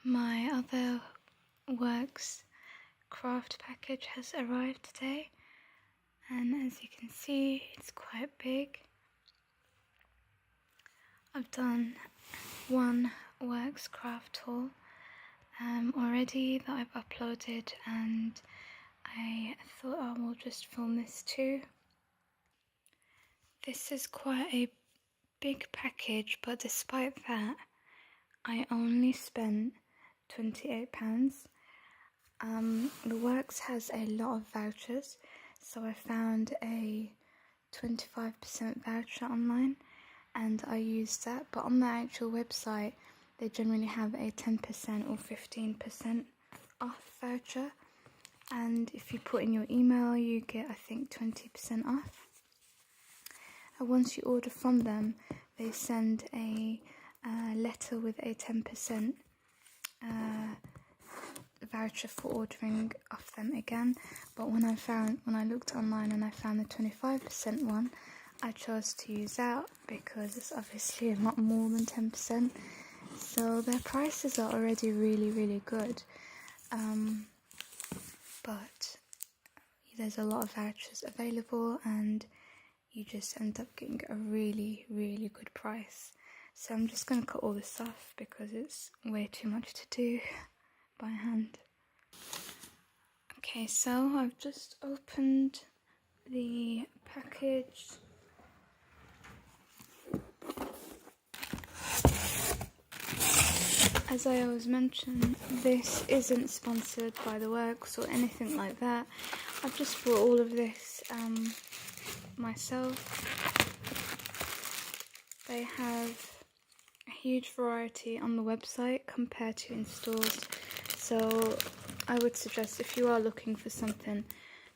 My other Works craft package has arrived today, and as you can see, it's quite big. I've done one Works craft haul already that I've uploaded, and I thought I will just film this too. This is quite a big package, but despite that, I only spent £28. The Works has a lot of vouchers, so I found a 25% voucher online and I used that, but on the actual website they generally have a 10% or 15% off voucher, and if you put in your email you get, I think, 20% off. And once you order from them, they send a letter with a 10% voucher for ordering off them again. But when I looked online and I found the 25% one, I chose to use that because it's obviously a lot more than 10%. So their prices are already really good, but there's a lot of vouchers available and you just end up getting a really good price. So I'm just going to cut all this off because it's way too much to do by hand. Okay, so I've just opened the package. As I always mention, this isn't sponsored by the Works or anything like that. I've just bought all of this myself. They have a huge variety on the website compared to in stores, so I would suggest, if you are looking for something,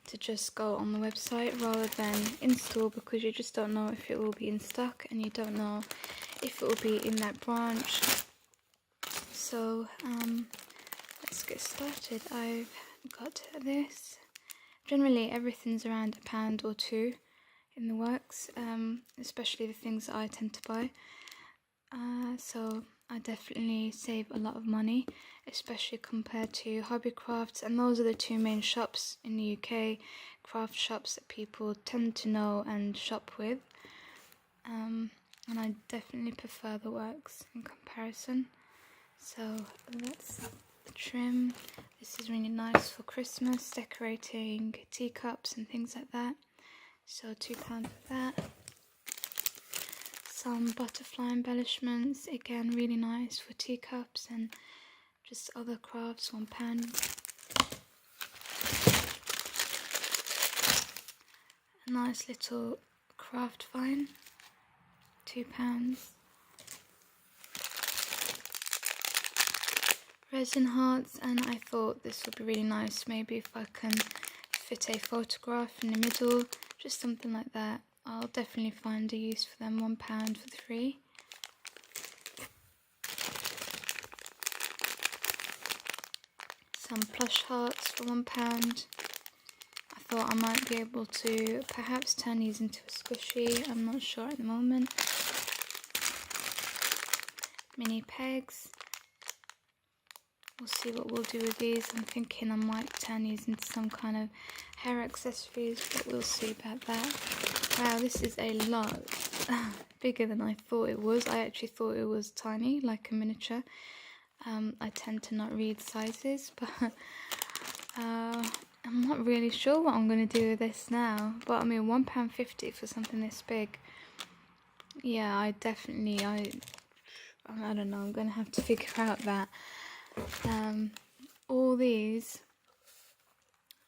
to just go on the website rather than in store, because you just don't know if it will be in stock and you don't know if it will be in that branch. So let's get started. I've got this. Generally everything's around £1 or £2 in the Works, especially the things that I tend to buy. So I definitely save a lot of money, especially compared to Hobbycrafts, and those are the two main shops in the UK, craft shops that people tend to know and shop with. And I definitely prefer the Works in comparison. So that's the trim. This is really nice for Christmas, decorating teacups and things like that. So £2 for that. Some butterfly embellishments, again really nice for teacups and just other crafts, £1. A nice little craft vine, £2. Resin hearts, and I thought this would be really nice, maybe if I can fit a photograph in the middle, just something like that. I'll definitely find a use for them. £1 for 3. Some plush hearts for £1. I thought I might be able to perhaps turn these into a squishy, I'm not sure at the moment. Mini pegs. We'll see what we'll do with these. I'm thinking I might turn these into some kind of hair accessories, but we'll see about that. Wow, this is a lot bigger than I thought it was. I actually thought it was tiny, like a miniature. I tend to not read sizes, but I'm not really sure what I'm going to do with this now. But I mean, £1.50 for something this big. Yeah, I don't know, I'm going to have to figure out that. All these,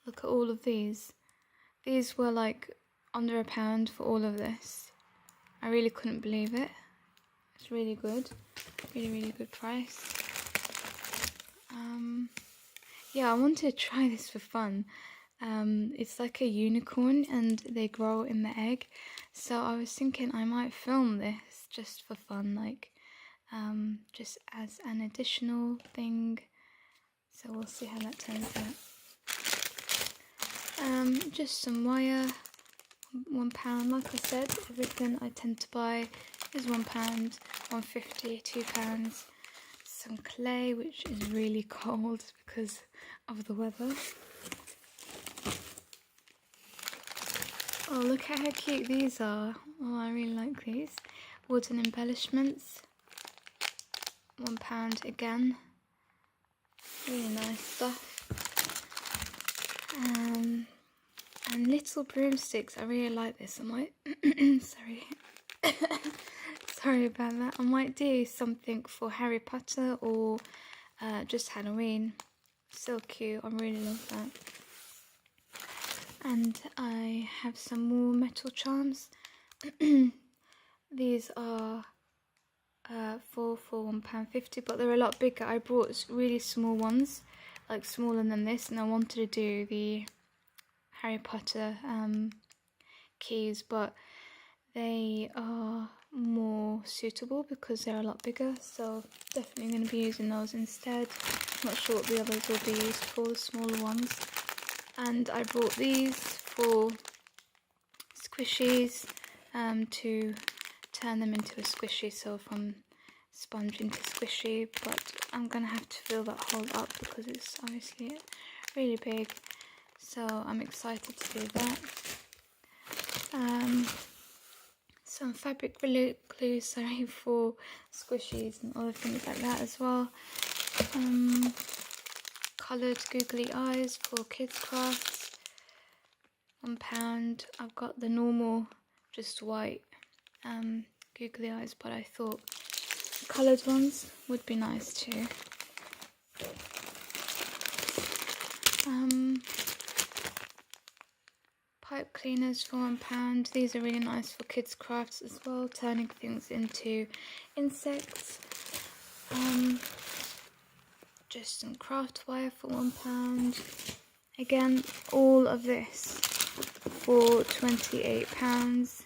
look at all of these. These were like under £1 for all of this. I really couldn't believe it. It's really good. Really good price. Yeah, I wanted to try this for fun. It's like a unicorn and they grow in the egg. So I was thinking I might film this just for fun, like just as an additional thing. So we'll see how that turns out. Just some wire, £1. Like I said, everything I tend to buy is £1, £1.50, £2. some clay, which is really cold because of the weather. Oh, look at how cute these are. Oh, I really like these. Wooden embellishments. £1 again. Really nice stuff. And little broomsticks. I really like this. I might sorry. Sorry about that. I might do something for Harry Potter or just Halloween. So cute. I really love that. And I have some more metal charms. These are for £1.50, but they're a lot bigger. I brought really small ones, like smaller than this, and I wanted to do the Harry Potter keys, but they are more suitable because they're a lot bigger, so definitely going to be using those instead. Not sure what the others will be used for, the smaller ones. And I brought these for squishies, to turn them into a squishy, so from sponge into squishy, but I'm gonna have to fill that hole up because it's obviously really big, so I'm excited to do that. Some fabric glue, sorry, for squishies and other things like that as well. Coloured googly eyes for kids crafts, £1. I've got the normal, just white googly eyes, but I thought coloured ones would be nice too. Pipe cleaners for £1. These are really nice for kids crafts as well, turning things into insects. Just some craft wire for £1. Again, all of this for £28.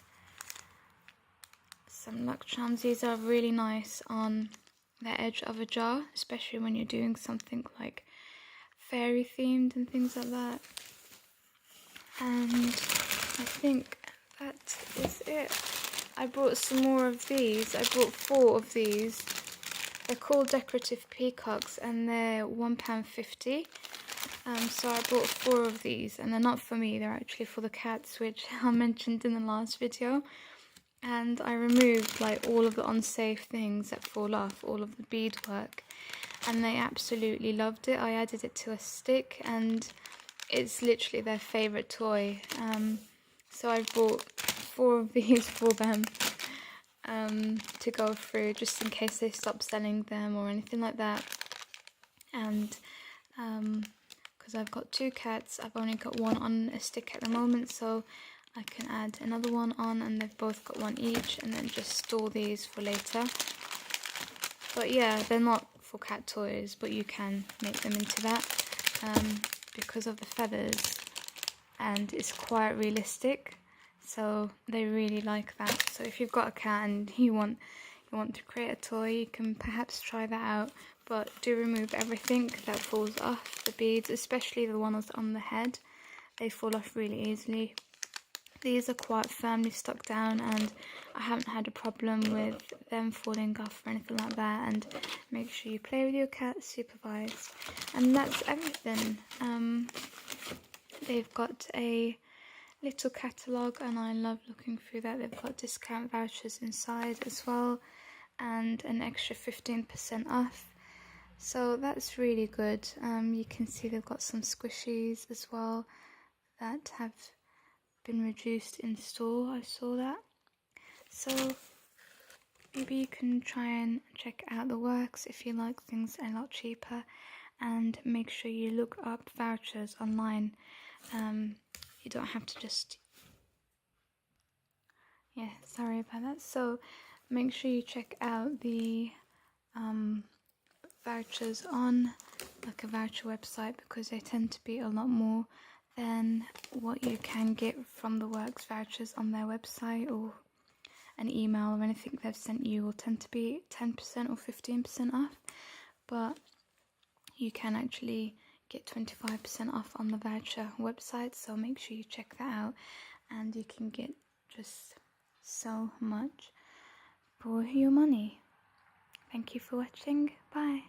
Some luck charms. These are really nice on the edge of a jar, especially when you're doing something like fairy themed and things like that. And I think that is it. I brought some more of these. I brought 4 of these. They're called decorative peacocks and they're £1.50. So I bought 4 of these, and they're not for me, they're actually for the cats, which I mentioned in the last video. And I removed like all of the unsafe things that fall off, all of the beadwork, and they absolutely loved it. I added it to a stick and it's literally their favourite toy. So I bought 4 of these for them to go through, just in case they stop selling them or anything like that. And because I've got 2 cats, I've only got one on a stick at the moment, so I can add another one on, and they've both got one each, and then just store these for later. But yeah, they're not for cat toys, but you can make them into that because of the feathers, and it's quite realistic, so they really like that. So if you've got a cat and you want to create a toy, you can perhaps try that out, but do remove everything that falls off, the beads, especially the ones on the head. They fall off really easily. These are quite firmly stuck down, and I haven't had a problem with them falling off or anything like that. And make sure you play with your cat, supervised. And that's everything. They've got a little catalogue, and I love looking through that. They've got discount vouchers inside as well, and an extra 15% off. So that's really good. You can see they've got some squishies as well that have been reduced in store. I saw that. So maybe you can try and check out the works if you like things a lot cheaper, and make sure you look up vouchers online. You don't have to just, yeah, sorry about that. So make sure you check out the vouchers on like a voucher website, because they tend to be a lot more than what you can get from the works vouchers on their website, or an email or anything they've sent you will tend to be 10% or 15% off, but you can actually get 25% off on the voucher website, so make sure you check that out, and you can get just so much for your money. Thank you for watching. Bye.